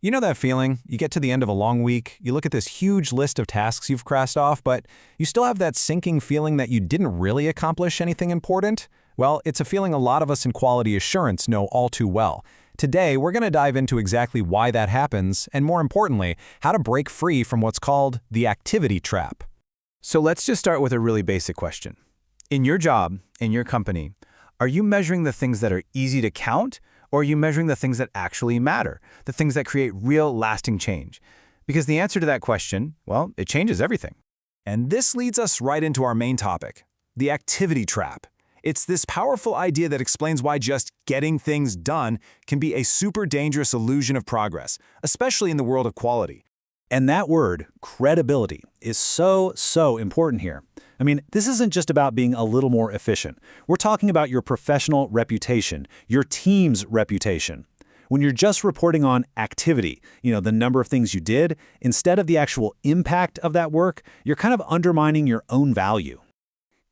You know that feeling? You get to the end of a long week, you look at this huge list of tasks you've crossed off, but you still have that sinking feeling that you didn't really accomplish anything important? Well, it's a feeling a lot of us in quality assurance know all too well. Today, we're going to dive into exactly why that happens, and more importantly, how to break free from what's called the activity trap. So let's just start with a really basic question. In your job, in your company, are you measuring the things that are easy to count, or are you measuring the things that actually matter, the things that create real, lasting change? Because the answer to that question, well, it changes everything. And this leads us right into our main topic, the activity trap. It's this powerful idea that explains why just getting things done can be a super dangerous illusion of progress, especially in the world of quality. And that word, credibility, is so important here. I mean, this isn't just about being a little more efficient. We're talking about your professional reputation, your team's reputation. When you're just reporting on activity, the number of things you did, instead of the actual impact of that work, you're kind of undermining your own value.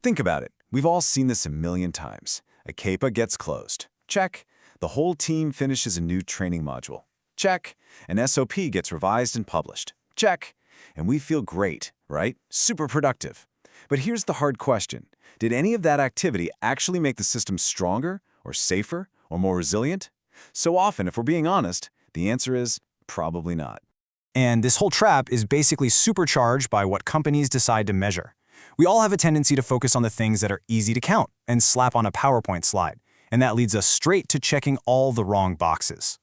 Think about it. We've all seen this a million times. A CAPA gets closed. Check. The whole team finishes a new training module. Check. An SOP gets revised and published. Check. And we feel great, right? Super productive. But here's the hard question. Did any of that activity actually make the system stronger, or safer, or more resilient? So often, if we're being honest, the answer is probably not. And this whole trap is basically supercharged by what companies decide to measure. We all have a tendency to focus on the things that are easy to count and slap on a PowerPoint slide, and that leads us straight to checking all the wrong boxes.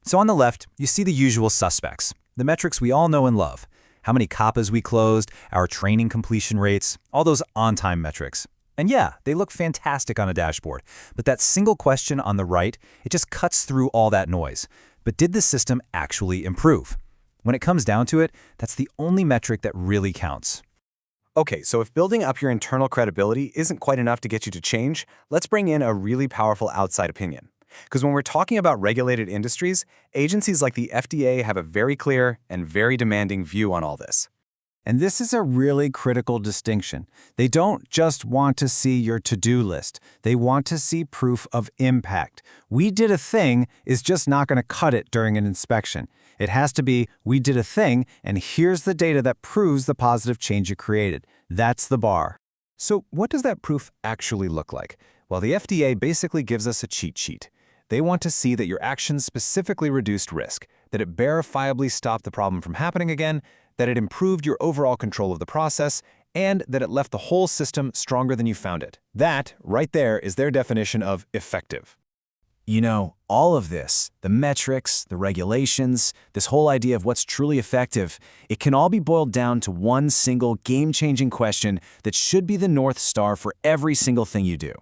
So on the left, you see the usual suspects, the metrics we all know and love. How many CAPAs we closed, our training completion rates, all those on-time metrics. And yeah, they look fantastic on a dashboard, but that single question on the right, it just cuts through all that noise. But did the system actually improve? When it comes down to it, that's the only metric that really counts. Okay, so if building up your internal credibility isn't quite enough to get you to change, let's bring in a really powerful outside opinion. Because when we're talking about regulated industries, agencies like the FDA have a very clear and very demanding view on all this. And this is a really critical distinction. They don't just want to see your to-do list. They want to see proof of impact. We did a thing is just not going to cut it during an inspection. It has to be, we did a thing, and here's the data that proves the positive change you created. That's the bar. So what does that proof actually look like? Well, the FDA basically gives us a cheat sheet. They want to see that your actions specifically reduced risk, that it verifiably stopped the problem from happening again, that it improved your overall control of the process, and that it left the whole system stronger than you found it. That, right there, is their definition of effective. All of this, the metrics, the regulations, this whole idea of what's truly effective, it can all be boiled down to one single game-changing question that should be the North Star for every single thing you do.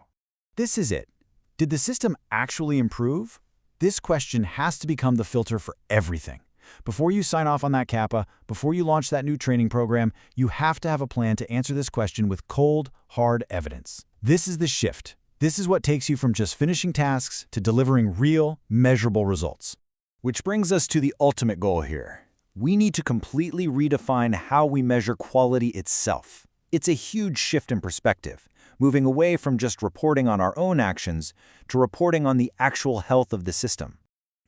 This is it. Did the system actually improve? This question has to become the filter for everything. Before you sign off on that CAPA, before you launch that new training program, you have to have a plan to answer this question with cold, hard evidence. This is the shift. This is what takes you from just finishing tasks to delivering real, measurable results. Which brings us to the ultimate goal here. We need to completely redefine how we measure quality itself. It's a huge shift in perspective, moving away from just reporting on our own actions to reporting on the actual health of the system.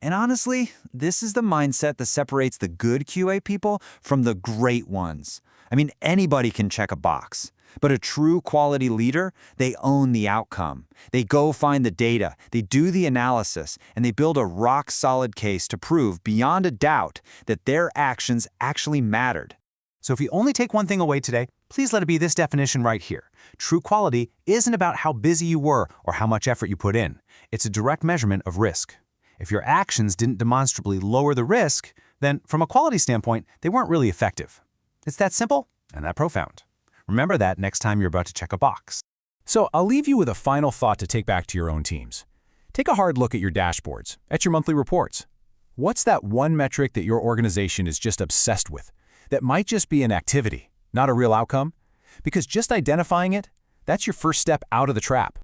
And honestly, this is the mindset that separates the good QA people from the great ones. I mean, anybody can check a box. But a true quality leader, they own the outcome. They go find the data, they do the analysis, and they build a rock-solid case to prove beyond a doubt that their actions actually mattered. So if you only take one thing away today, please let it be this definition right here. True quality isn't about how busy you were or how much effort you put in. It's a direct measurement of risk. If your actions didn't demonstrably lower the risk, then from a quality standpoint, they weren't really effective. It's that simple and that profound. Remember that next time you're about to check a box. So I'll leave you with a final thought to take back to your own teams. Take a hard look at your dashboards, at your monthly reports. What's that one metric that your organization is just obsessed with? That might just be an activity, not a real outcome? Because just identifying it, that's your first step out of the trap.